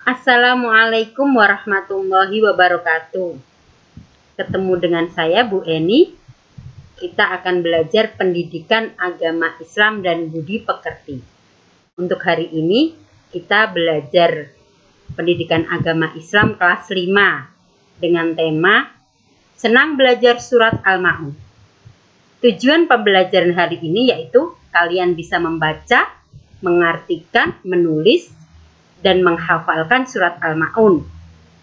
Assalamualaikum warahmatullahi wabarakatuh. Ketemu dengan saya Bu Eni. Kita akan belajar pendidikan agama Islam dan budi pekerti. Untuk hari ini kita belajar pendidikan agama Islam kelas 5 dengan tema Senang Belajar Surat Al-Ma'un. Tujuan pembelajaran hari ini yaitu kalian bisa membaca, mengartikan, menulis, dan menghafalkan surat Al-Ma'un,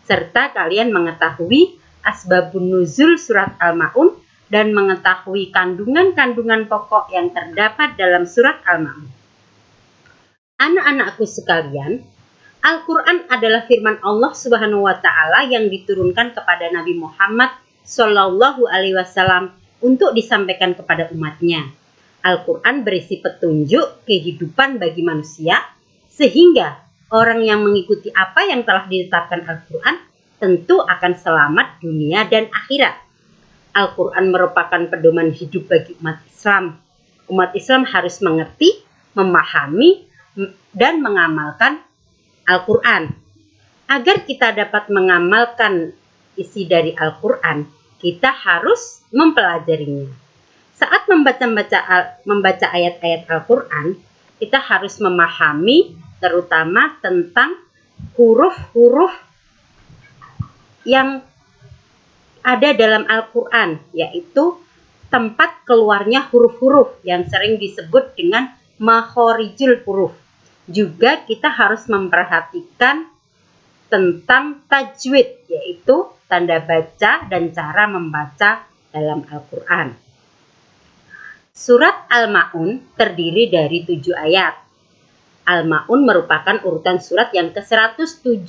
serta kalian mengetahui asbabun nuzul surat Al-Ma'un dan mengetahui kandungan-kandungan pokok yang terdapat dalam surat Al-Ma'un. Anak-anakku sekalian, Al-Quran adalah firman Allah Subhanahu wa Ta'ala yang diturunkan kepada Nabi Muhammad Shallallahu Alaihi Wasallam untuk disampaikan kepada umatnya. Al-Quran berisi petunjuk kehidupan bagi manusia, sehingga orang yang mengikuti apa yang telah ditetapkan Al-Quran tentu akan selamat dunia dan akhirat. Al-Quran merupakan pedoman hidup bagi umat Islam. Umat Islam harus mengerti, memahami, dan mengamalkan Al-Quran. Agar kita dapat mengamalkan isi dari Al-Quran, kita harus mempelajarinya. Saat membaca ayat-ayat Al-Quran, kita harus memahami terutama tentang huruf-huruf yang ada dalam Al-Quran, yaitu tempat keluarnya huruf-huruf yang sering disebut dengan makhorijul huruf. Juga kita harus memperhatikan tentang tajwid, yaitu tanda baca dan cara membaca dalam Al-Quran. Surat Al-Ma'un terdiri dari 7 ayat. Al-Ma'un merupakan urutan surat yang ke-107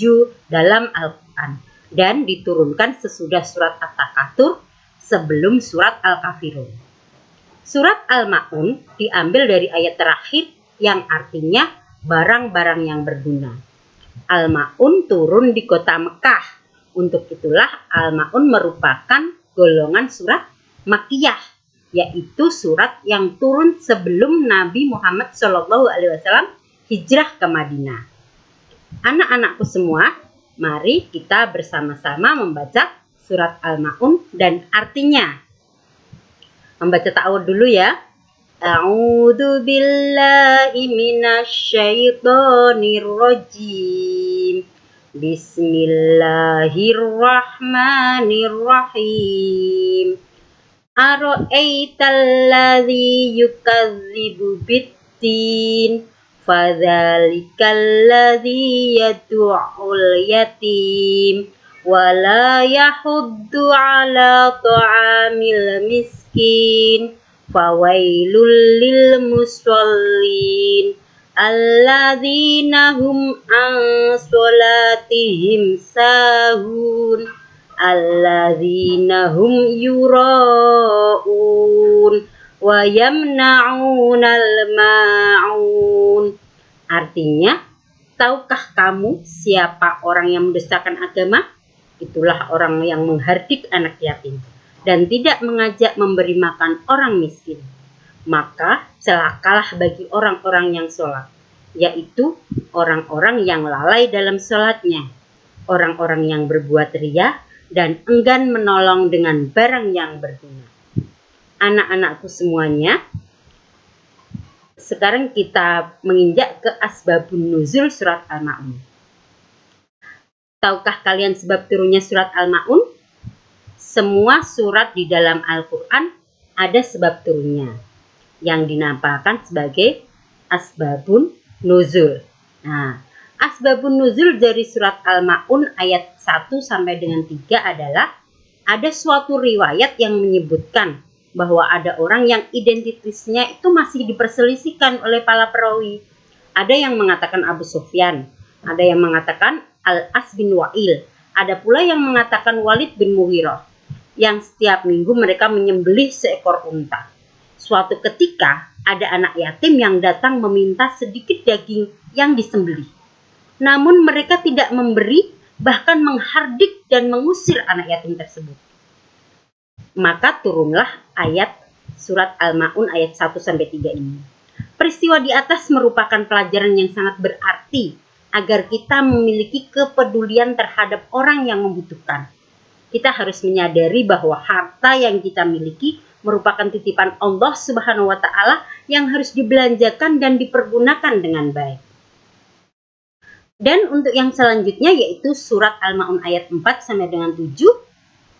dalam Al-Quran dan diturunkan sesudah surat At-Takatsur sebelum surat Al-Kafirun. Surat Al-Ma'un diambil dari ayat terakhir yang artinya barang-barang yang berguna. Al-Ma'un turun di kota Mekah. Untuk itulah Al-Ma'un merupakan golongan surat Makkiyah, yaitu surat yang turun sebelum Nabi Muhammad SAW hijrah ke Madinah. Anak-anakku semua, mari kita bersama-sama membaca surat Al-Ma'un dan artinya. Membaca ta'awudz dulu ya. A'udzu billahi minasyaitonir rajim. Bismillahirrahmanirrahim. Ara'aital ladzi yukadzibu biddin fadzalikal ladzi yad'ul yatim wa la yahuddu 'ala ta'amil miskin fawailul lil musallin alladzina hum an sholatihim sahun alladzina hum yura'un wa yamna'unal ma'un. Artinya, tahukah kamu siapa orang yang mendustakan agama? Itulah orang yang menghardik anak yatim dan tidak mengajak memberi makan orang miskin. Maka celakalah bagi orang-orang yang sholat, yaitu orang-orang yang lalai dalam sholatnya, orang-orang yang berbuat riya dan enggan menolong dengan barang yang berguna. Anak-anakku semuanya, sekarang kita menginjak ke asbabun nuzul surat Al-Ma'un. Tahukah kalian sebab turunnya surat Al-Ma'un? Semua surat di dalam Al-Quran ada sebab turunnya, yang dinamakan sebagai asbabun nuzul. Nah, asbabun nuzul dari surat Al-Ma'un ayat 1 sampai dengan 3 adalah ada suatu riwayat yang menyebutkan bahwa ada orang yang identitasnya itu masih diperselisihkan oleh para perawi. Ada yang mengatakan Abu Sufyan, ada yang mengatakan Al-As bin Wa'il, ada pula yang mengatakan Walid bin Mughirah, yang setiap minggu mereka menyembelih seekor unta. Suatu ketika ada anak yatim yang datang meminta sedikit daging yang disembelih. Namun mereka tidak memberi, bahkan menghardik dan mengusir anak yatim tersebut. Maka turunlah ayat surat Al-Ma'un ayat 1-3 ini. Peristiwa di atas merupakan pelajaran yang sangat berarti agar kita memiliki kepedulian terhadap orang yang membutuhkan. Kita harus menyadari bahwa harta yang kita miliki merupakan titipan Allah Subhanahu wa Ta'ala yang harus dibelanjakan dan dipergunakan dengan baik. Dan untuk yang selanjutnya yaitu surat Al-Ma'un ayat 4 sampai dengan 7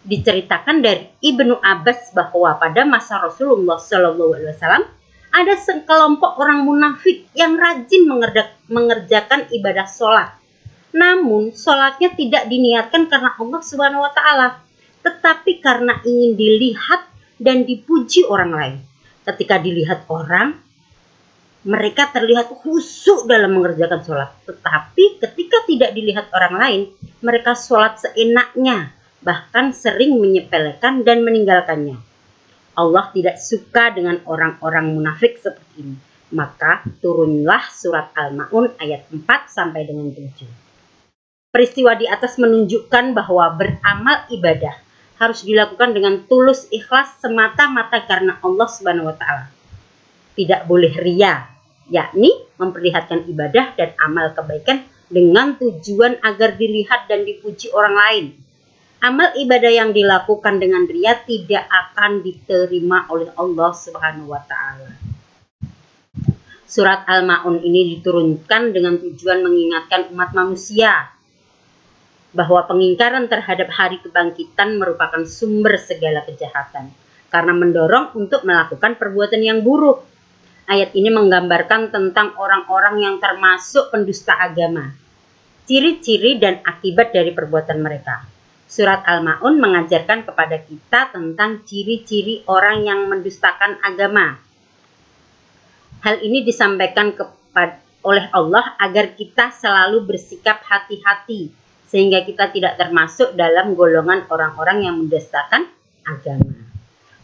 diceritakan dari Ibnu Abbas bahwa pada masa Rasulullah SAW ada sekelompok orang munafik yang rajin mengerjakan ibadah sholat. Namun sholatnya tidak diniatkan karena Allah Subhanahu wa Ta'ala, tetapi karena ingin dilihat dan dipuji orang lain. Ketika dilihat orang, mereka terlihat khusyuk dalam mengerjakan sholat. Tetapi ketika tidak dilihat orang lain, mereka sholat seenaknya, bahkan sering menyepelekan dan meninggalkannya. Allah tidak suka dengan orang-orang munafik seperti ini. Maka turunlah surat Al-Ma'un ayat 4 sampai dengan 7. Peristiwa di atas menunjukkan bahwa beramal ibadah harus dilakukan dengan tulus ikhlas semata-mata karena Allah Subhanahu wa Ta'ala. Tidak boleh ria, yakni memperlihatkan ibadah dan amal kebaikan dengan tujuan agar dilihat dan dipuji orang lain. Amal ibadah yang dilakukan dengan ria tidak akan diterima oleh Allah Subhanahu wa Ta'ala. Surat Al-Ma'un ini diturunkan dengan tujuan mengingatkan umat manusia bahwa pengingkaran terhadap hari kebangkitan merupakan sumber segala kejahatan karena mendorong untuk melakukan perbuatan yang buruk. Ayat ini menggambarkan tentang orang-orang yang termasuk pendusta agama, ciri-ciri dan akibat dari perbuatan mereka. Surat Al-Ma'un mengajarkan kepada kita tentang ciri-ciri orang yang mendustakan agama. Hal ini disampaikan oleh Allah agar kita selalu bersikap hati-hati, sehingga kita tidak termasuk dalam golongan orang-orang yang mendustakan agama.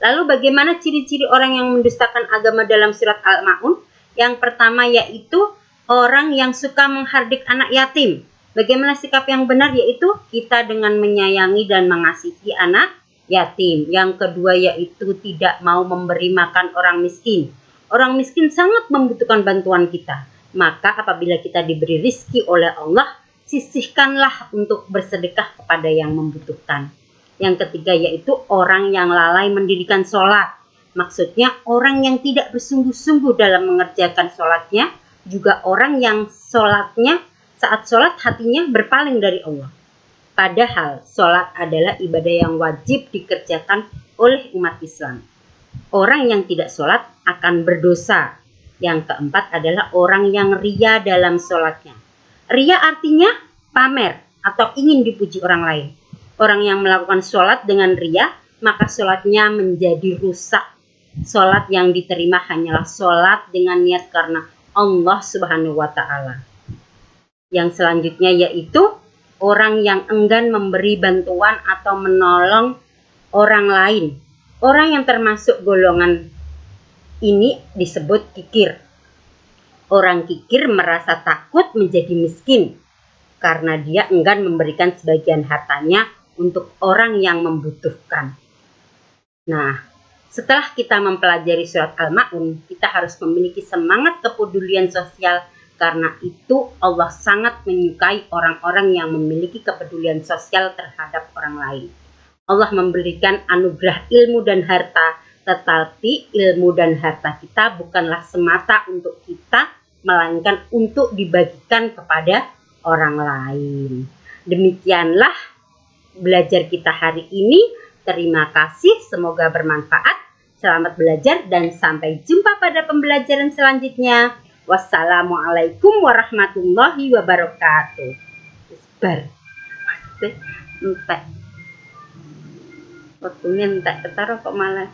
Lalu bagaimana ciri-ciri orang yang mendustakan agama dalam surat Al-Ma'un? Yang pertama yaitu orang yang suka menghardik anak yatim. Bagaimana sikap yang benar? Yaitu kita dengan menyayangi dan mengasihi anak yatim. Yang kedua yaitu tidak mau memberi makan orang miskin. Orang miskin sangat membutuhkan bantuan kita. Maka apabila kita diberi rizki oleh Allah, sisihkanlah untuk bersedekah kepada yang membutuhkan. Yang ketiga yaitu orang yang lalai mendirikan sholat. Maksudnya orang yang tidak bersungguh-sungguh dalam mengerjakan sholatnya. Juga orang yang sholatnya saat sholat hatinya berpaling dari Allah. Padahal sholat adalah ibadah yang wajib dikerjakan oleh umat Islam. Orang yang tidak sholat akan berdosa. Yang keempat adalah orang yang ria dalam sholatnya. Ria artinya pamer atau ingin dipuji orang lain. Orang yang melakukan sholat dengan ria, maka sholatnya menjadi rusak. Sholat yang diterima hanyalah sholat dengan niat karena Allah Subhanahu wa Ta'ala. Yang selanjutnya yaitu orang yang enggan memberi bantuan atau menolong orang lain. Orang yang termasuk golongan ini disebut kikir. Orang kikir merasa takut menjadi miskin karena dia enggan memberikan sebagian hartanya untuk orang yang membutuhkan. Nah, setelah kita mempelajari surat Al-Ma'un, kita harus memiliki semangat kepedulian sosial. Karena itu Allah sangat menyukai orang-orang yang memiliki kepedulian sosial terhadap orang lain. Allah memberikan anugerah ilmu dan harta, tetapi ilmu dan harta kita bukanlah semata untuk kita, melainkan untuk dibagikan kepada orang lain. Demikianlah belajar kita hari ini. Terima kasih, semoga bermanfaat. Selamat belajar dan sampai jumpa pada pembelajaran selanjutnya. Wassalamualaikum warahmatullahi wabarakatuh. Bar. Maksudnya entek. Waktunya entek ketara kok malah.